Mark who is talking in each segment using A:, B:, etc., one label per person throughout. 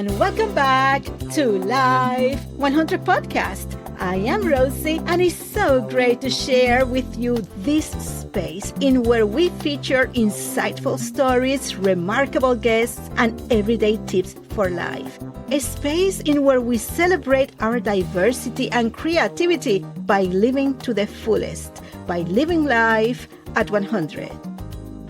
A: and welcome back to Life 100 Podcast. I am Rosie, and it's so great to share with you this space in where we feature insightful stories, remarkable guests, and everyday tips for life. A space in where we celebrate our diversity and creativity by living to the fullest, by living life at 100.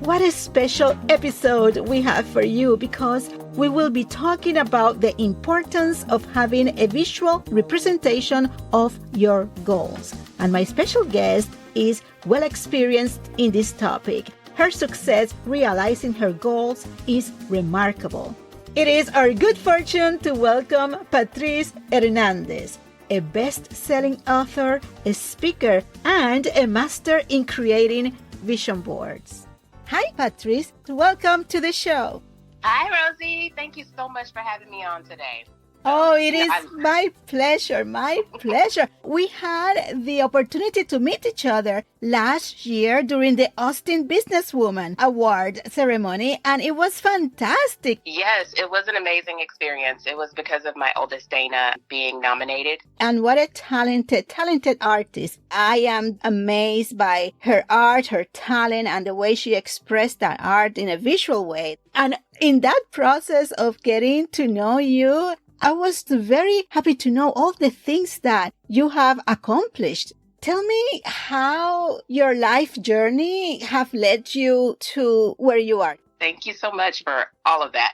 A: What a special episode we have for you, because we will be talking about the importance of having a visual representation of your goals. And my special guest is well experienced in this topic. Her success realizing her goals is remarkable. It is our good fortune to welcome Patrice Hernandez, a best-selling author, a speaker, and a master in creating vision boards. Hi, Patrice. Welcome to the show.
B: Hi, Rosie. Thank you so much for having me on today.
A: Oh, it is my pleasure. My pleasure. We had the opportunity to meet each other last year during the Austin Businesswoman Award ceremony, and it was fantastic.
B: Yes, it was an amazing experience. It was because of my oldest, Dana, being nominated.
A: And what a talented artist. I am amazed by her art, her talent, and the way she expressed that art in a visual way. And in that process of getting to know you, I was very happy to know all the things that you have accomplished. Tell me how your life journey have led you to where you are.
B: Thank you so much for all of that.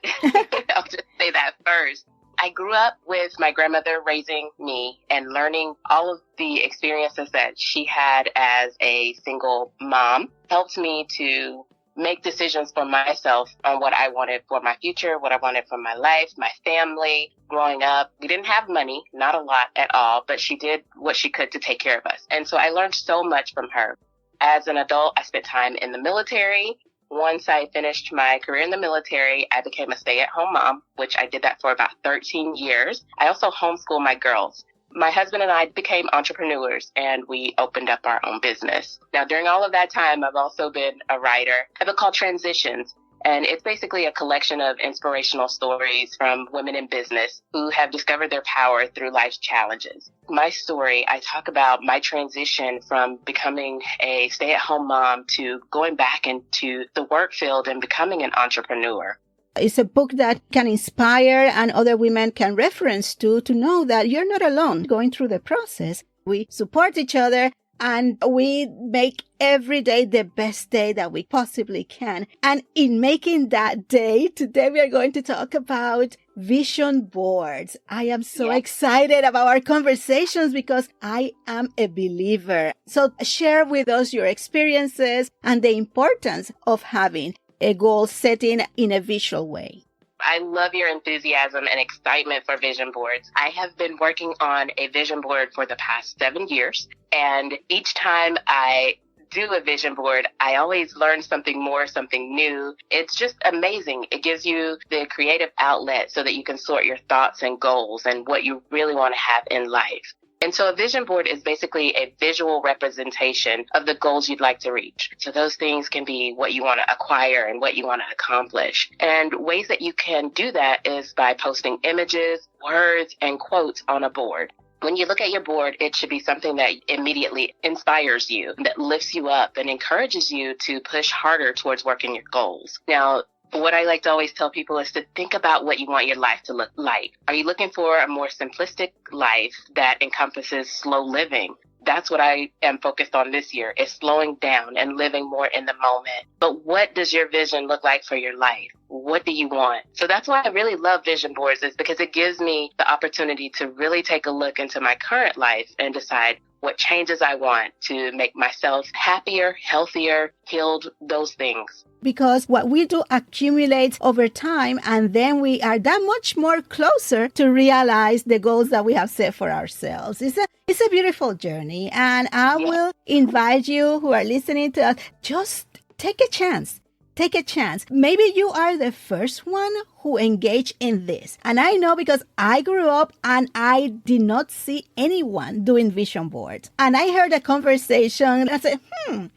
B: I'll just say that first. I grew up with my grandmother raising me and learning all of the experiences that she had as a single mom helped me to make decisions for myself on what I wanted for my future, what I wanted for my life, my family. Growing up, we didn't have money, not a lot at all, but she did what she could to take care of us. And so I learned so much from her. As an adult, I spent time in the military. Once I finished my career in the military, I became a stay-at-home mom, which I did that for about 13 years. I also homeschooled my girls. My husband and I became entrepreneurs, and we opened up our own business. Now, during all of that time, I've also been a writer. I have a book called Transitions, and it's basically a collection of inspirational stories from women in business who have discovered their power through life's challenges. My story, I talk about my transition from becoming a stay-at-home mom to going back into the work field and becoming an entrepreneur.
A: It's a book that can inspire and other women can reference to know that you're not alone going through the process. We support each other and we make every day the best day that we possibly can. And in making that day, today we are going to talk about vision boards. I am so excited about our conversations because I am a believer. So share with us your experiences and the importance of having a goal setting in a visual way.
B: I love your enthusiasm and excitement for vision boards. I have been working on a vision board for the past 7 years, and each time I do a vision board, I always learn something more, something new. It's just amazing. It gives you the creative outlet so that you can sort your thoughts and goals and what you really want to have in life. And so a vision board is basically a visual representation of the goals you'd like to reach. So those things can be what you want to acquire and what you want to accomplish. And ways that you can do that is by posting images, words, and quotes on a board. When you look at your board, it should be something that immediately inspires you, that lifts you up and encourages you to push harder towards working your goals. Now, what I like to always tell people is to think about what you want your life to look like. Are you looking for a more simplistic life that encompasses slow living? That's what I am focused on this year, is slowing down and living more in the moment. But what does your vision look like for your life? What do you want? So that's why I really love vision boards, is because it gives me the opportunity to really take a look into my current life and decide what changes I want to make myself happier, healthier, healed, those things.
A: Because what we do accumulates over time, and then we are that much more closer to realize the goals that we have set for ourselves. It's a beautiful journey, and I will invite you who are listening to us, just take a chance. Take a chance. Maybe you are the first one who engaged in this. And I know because I grew up and I did not see anyone doing vision boards. And I heard a conversation and I said,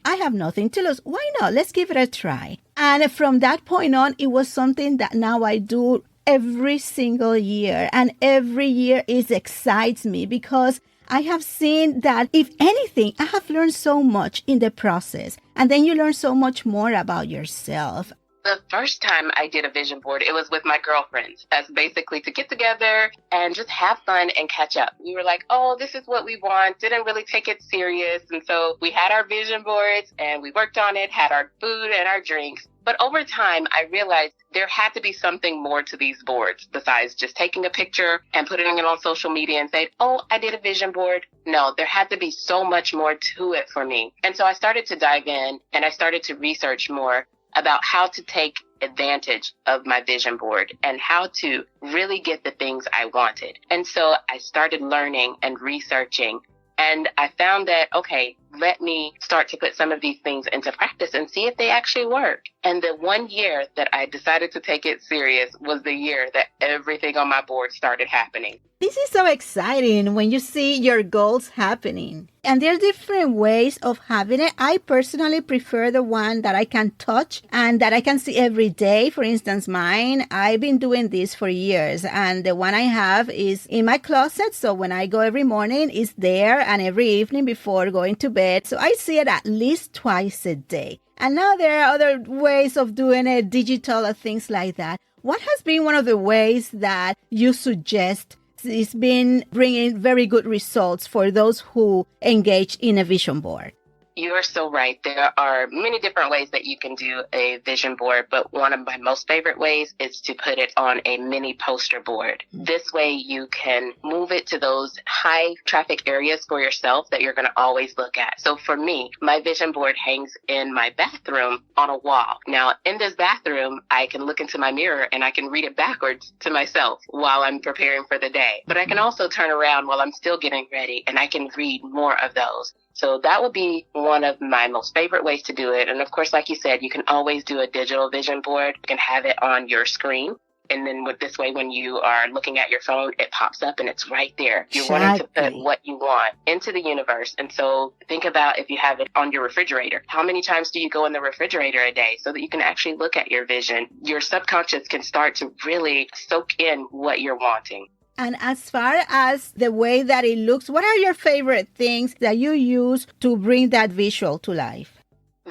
A: I have nothing to lose. Why not? Let's give it a try. And from that point on, it was something that now I do every single year, and every year it excites me because I have seen that, if anything, I have learned so much in the process. And then you learn so much more about yourself.
B: The first time I did a vision board, it was with my girlfriends. That's basically to get together and just have fun and catch up. We were like, oh, this is what we want. Didn't really take it serious. And so we had our vision boards and we worked on it, had our food and our drinks. But over time, I realized there had to be something more to these boards besides just taking a picture and putting it on social media and saying, oh, I did a vision board. No, there had to be so much more to it for me. And so I started to dive in and I started to research more about how to take advantage of my vision board and how to really get the things I wanted. And so I started learning and researching, and I found that, okay, let me start to put some of these things into practice and see if they actually work. And the one year that I decided to take it serious was the year that everything on my board started happening.
A: This is so exciting when you see your goals happening. And there are different ways of having it. I personally prefer the one that I can touch and that I can see every day. For instance, mine, I've been doing this for years. And the one I have is in my closet. So when I go every morning, it's there, and every evening before going to bed. So I see it at least twice a day. And now there are other ways of doing it, digital or things like that. What has been one of the ways that you suggest it's been bringing very good results for those who engage in a vision board?
B: You are so right. There are many different ways that you can do a vision board, but one of my most favorite ways is to put it on a mini poster board. This way you can move it to those high traffic areas for yourself that you're going to always look at. So for me, my vision board hangs in my bathroom on a wall. Now, in this bathroom, I can look into my mirror and I can read it backwards to myself while I'm preparing for the day. But I can also turn around while I'm still getting ready and I can read more of those. So that would be one of my most favorite ways to do it. And of course, like you said, you can always do a digital vision board. You can have it on your screen. And then with this way, when you are looking at your phone, it pops up and it's right there. You're wanting to put what you want into the universe. And so think about if you have it on your refrigerator. How many times do you go in the refrigerator a day so that you can actually look at your vision? Your subconscious can start to really soak in what you're wanting.
A: And as far as the way that it looks, what are your favorite things that you use to bring that visual to life?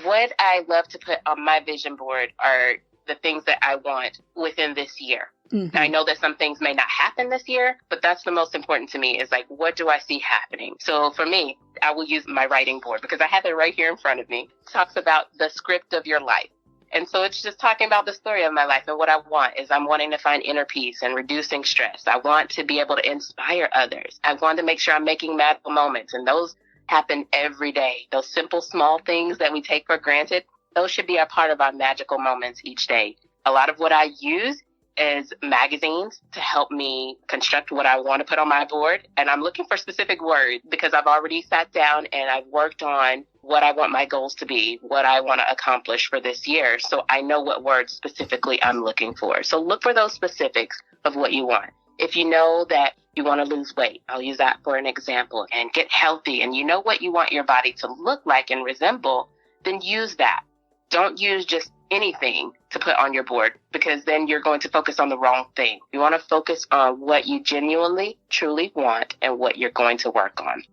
B: What I love to put on my vision board are the things that I want within this year. Mm-hmm. I know that some things may not happen this year, but that's the most important to me is like, what do I see happening? So for me, I will use my writing board because I have it right here in front of me. It talks about the script of your life. And so it's just talking about the story of my life. And what I want is I'm wanting to find inner peace and reducing stress. I want to be able to inspire others. I want to make sure I'm making magical moments. And those happen every day. Those simple, small things that we take for granted, those should be a part of our magical moments each day. A lot of what I use is magazines to help me construct what I want to put on my board. And I'm looking for specific words because I've already sat down and I've worked on what I want my goals to be, what I want to accomplish for this year. So I know what words specifically I'm looking for. So look for those specifics of what you want. If you know that you want to lose weight, I'll use that for an example, and get healthy, and you know what you want your body to look like and resemble, then use that. Don't use just anything to put on your board because then you're going to focus on the wrong thing. You want to focus on what you genuinely, truly want and what you're going to work on.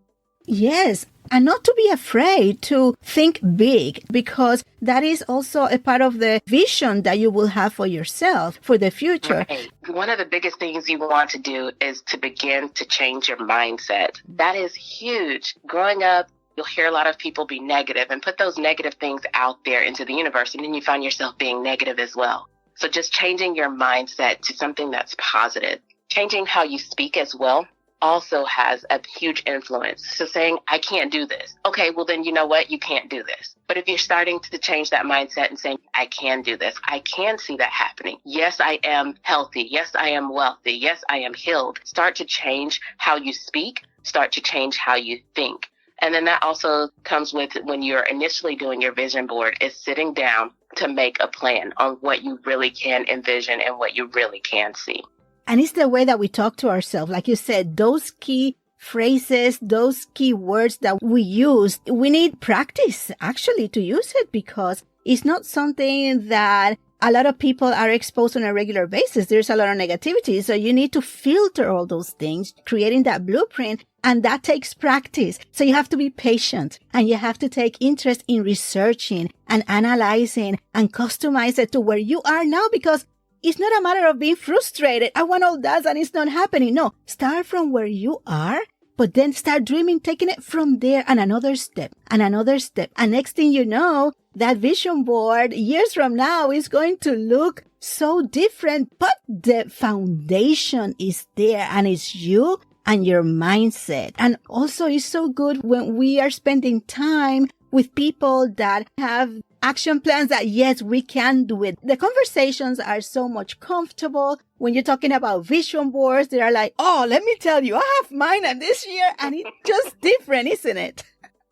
A: Yes, and not to be afraid to think big, because that is also a part of the vision that you will have for yourself for the future.
B: Right. One of the biggest things you want to do is to begin to change your mindset. That is huge. Growing up, you'll hear a lot of people be negative and put those negative things out there into the universe, and then you find yourself being negative as well. So just changing your mindset to something that's positive. Changing how you speak as well also has a huge influence. So saying, I can't do this. Okay, well then you know what? You can't do this. But if you're starting to change that mindset and saying, I can do this. I can see that happening. Yes, I am healthy. Yes, I am wealthy. Yes, I am healed. Start to change how you speak. Start to change how you think. And then that also comes with when you're initially doing your vision board is sitting down to make a plan on what you really can envision and what you really can see.
A: And it's the way that we talk to ourselves. Like you said, those key phrases, those key words that we use, we need practice actually to use it because it's not something that a lot of people are exposed on a regular basis. There's a lot of negativity. So you need to filter all those things, creating that blueprint. And that takes practice. So you have to be patient and you have to take interest in researching and analyzing and customize it to where you are now, because it's not a matter of being frustrated. I want all that and it's not happening. No, start from where you are, but then start dreaming, taking it from there and another step and another step. And next thing you know, that vision board years from now is going to look so different, but the foundation is there and it's you and your mindset. And also it's so good when we are spending time with people that have action plans that, yes, we can do it. The conversations are so much comfortable. When you're talking about vision boards, they are like, oh, let me tell you, I have mine and this year, and it's just different, isn't it?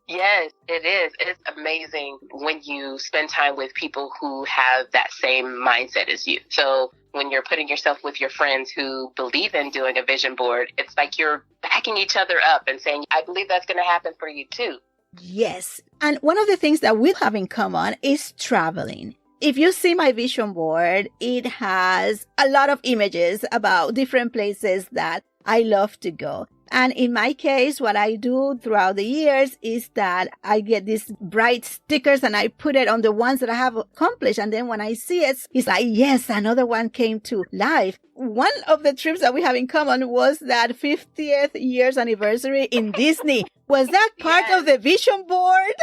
B: Yes, it is. It's amazing when you spend time with people who have that same mindset as you. So when you're putting yourself with your friends who believe in doing a vision board, it's like you're backing each other up and saying, I believe that's going to happen for you too.
A: Yes. And one of the things that we have in common is traveling. If you see my vision board, it has a lot of images about different places that I love to go. And in my case, what I do throughout the years is that I get these bright stickers and I put it on the ones that I have accomplished. And then when I see it, it's like, yes, another one came to life. One of the trips that we have in common was that 50th year's anniversary in Disney. Was that part of the vision board?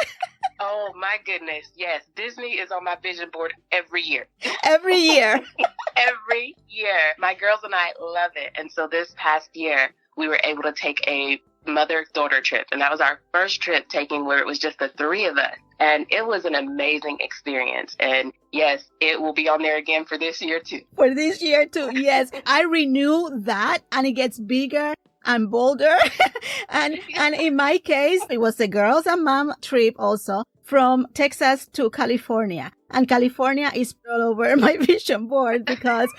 B: Oh, my goodness. Yes. Disney is on my vision board every year.
A: Every year.
B: Every year. My girls and I love it. And so this past year, we were able to take a mother-daughter trip. And that was our first trip taking where it was just the three of us. And it was an amazing experience. And yes, it will be on there again for this year too.
A: For this year too, yes. I renew that and it gets bigger and bolder. and in my case, it was a girls and mom trip also from Texas to California. And California is all over my vision board because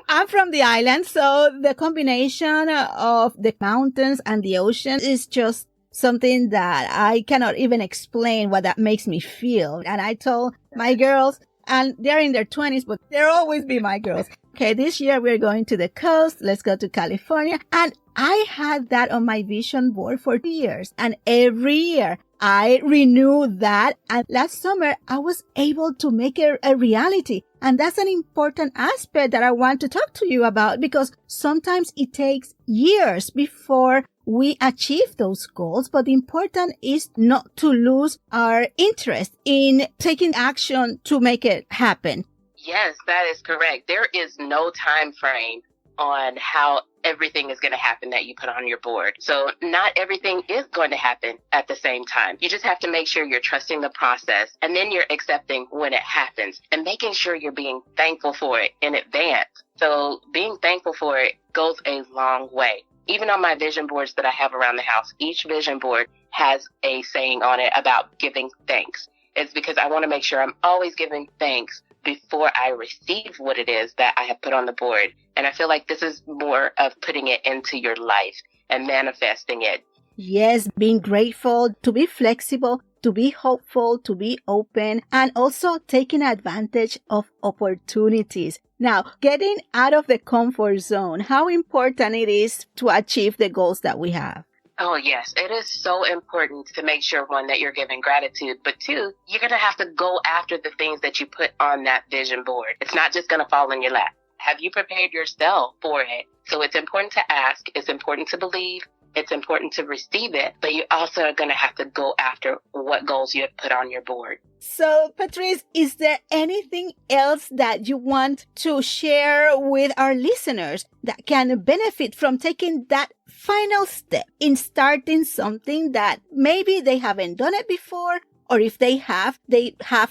A: I'm from the island. So the combination of the mountains and the ocean is just something that I cannot even explain what that makes me feel. And I told my girls, and they're in their 20s, but they'll always be my girls. Okay, this year we're going to the coast. Let's go to California. And I had that on my vision board for years. And every year I renew that. And last summer I was able to make it a reality. And that's an important aspect that I want to talk to you about, because sometimes it takes years before we achieve those goals. But the important is not to lose our interest in taking action to make it happen.
B: Yes, that is correct. There is no time frame on how everything is going to happen that you put on your board. So not everything is going to happen at the same time. You just have to make sure you're trusting the process, and then you're accepting when it happens and making sure you're being thankful for it in advance. So being thankful for it goes a long way. Even on my vision boards that I have around the house, each vision board has a saying on it about giving thanks. It's because I want to make sure I'm always giving thanks before I receive what it is that I have put on the board. And I feel like this is more of putting it into your life and manifesting it.
A: Yes, being grateful, to be flexible, to be hopeful, to be open, and also taking advantage of opportunities. Now, getting out of the comfort zone, how important it is to achieve the goals that we have.
B: Oh, yes. It is so important to make sure, one, that you're giving gratitude, but two, you're going to have to go after the things that you put on that vision board. It's not just going to fall in your lap. Have you prepared yourself for it? So it's important to ask. It's important to believe. It's important to receive it, but you also are going to have to go after what goals you have put on your board.
A: So, Patrice, is there anything else that you want to share with our listeners that can benefit from taking that final step in starting something that maybe they haven't done it before, or if they have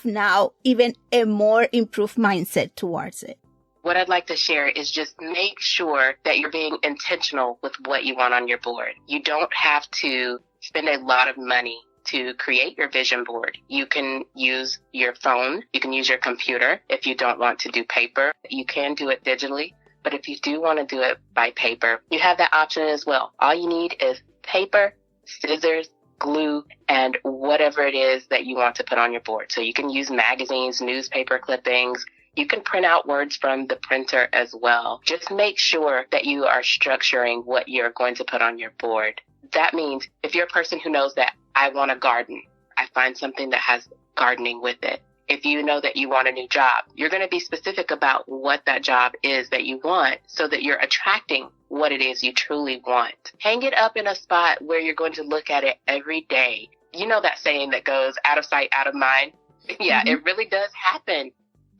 A: now even a more improved mindset towards it?
B: What I'd like to share is just make sure that you're being intentional with what you want on your board. You don't have to spend a lot of money to create your vision board. You can use your phone. You can use your computer. If you don't want to do paper, you can do it digitally. But if you do want to do it by paper, you have that option as well. All you need is paper, scissors, glue, and whatever it is that you want to put on your board. So you can use magazines, newspaper clippings. You can print out words from the printer as well. Just make sure that you are structuring what you're going to put on your board. That means if you're a person who knows that I want to garden, I find something that has gardening with it. If you know that you want a new job, you're going to be specific about what that job is that you want so that you're attracting what it is you truly want. Hang it up in a spot where you're going to look at it every day. You know that saying that goes out of sight, out of mind? Yeah, It really does happen.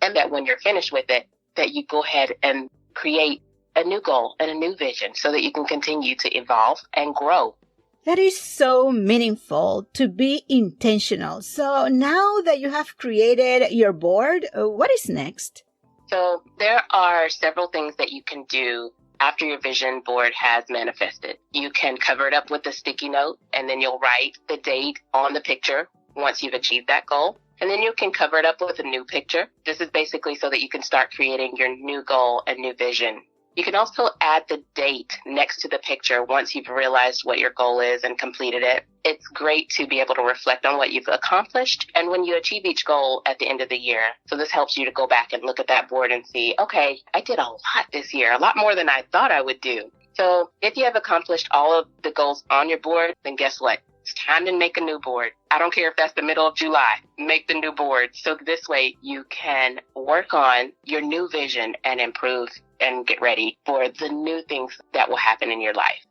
B: And that when you're finished with it, that you go ahead and create a new goal and a new vision so that you can continue to evolve and grow.
A: That is so meaningful, to be intentional. So now that you have created your board, what is next?
B: So there are several things that you can do after your vision board has manifested. You can cover it up with a sticky note, and then you'll write the date on the picture once you've achieved that goal. And then you can cover it up with a new picture. This is basically so that you can start creating your new goal and new vision. You can also add the date next to the picture once you've realized what your goal is and completed it. It's great to be able to reflect on what you've accomplished and when you achieve each goal at the end of the year. So this helps you to go back and look at that board and see, okay, I did a lot this year, a lot more than I thought I would do. So if you have accomplished all of the goals on your board, then guess what? It's time to make a new board. I don't care if that's the middle of July. Make the new board. So this way you can work on your new vision and improve and get ready for the new things that will happen in your life.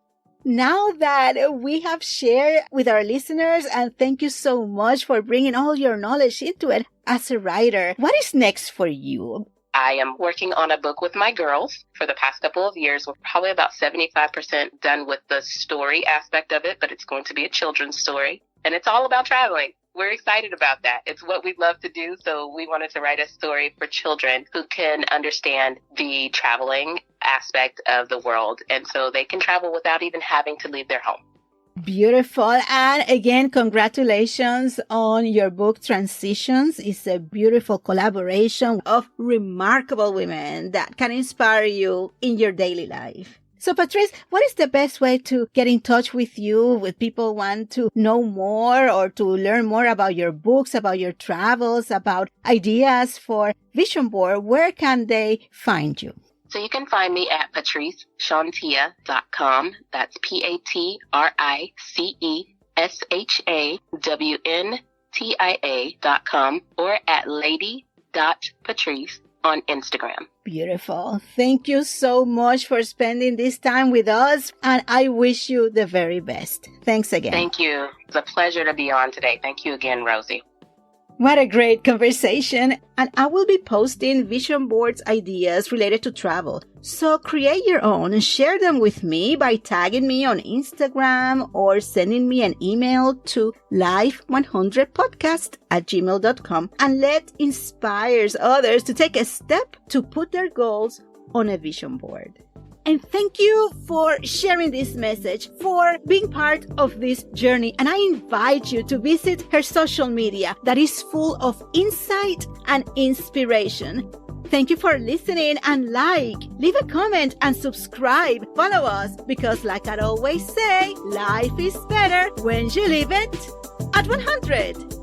A: Now that we have shared with our listeners, and thank you so much for bringing all your knowledge into it as a writer, what is next for you?
B: I am working on a book with my girls for the past couple of years. We're probably about 75% done with the story aspect of it, but it's going to be a children's story. And it's all about traveling. We're excited about that. It's what we love to do. So we wanted to write a story for children who can understand the traveling aspect of the world. And so they can travel without even having to leave their home.
A: Beautiful. And again, congratulations on your book, Transitions. It's a beautiful collaboration of remarkable women that can inspire you in your daily life. So, Patrice, what is the best way to get in touch with you if people want to know more or to learn more about your books, about your travels, about ideas for Vision Board? Where can they find you?
B: So you can find me at patriceshantia.com. That's PatriceShantia.com or at lady.patrice on Instagram.
A: Beautiful. Thank you so much for spending this time with us, and I wish you the very best. Thanks again.
B: Thank you. It's a pleasure to be on today. Thank you again, Rosie.
A: What a great conversation. And I will be posting vision boards ideas related to travel. So create your own and share them with me by tagging me on Instagram or sending me an email to life100podcast@gmail.com, and let inspires others to take a step to put their goals on a vision board. And thank you for sharing this message, for being part of this journey. And I invite you to visit her social media that is full of insight and inspiration. Thank you for listening, and leave a comment and subscribe. Follow us because, like I always say, life is better when you live it at 100.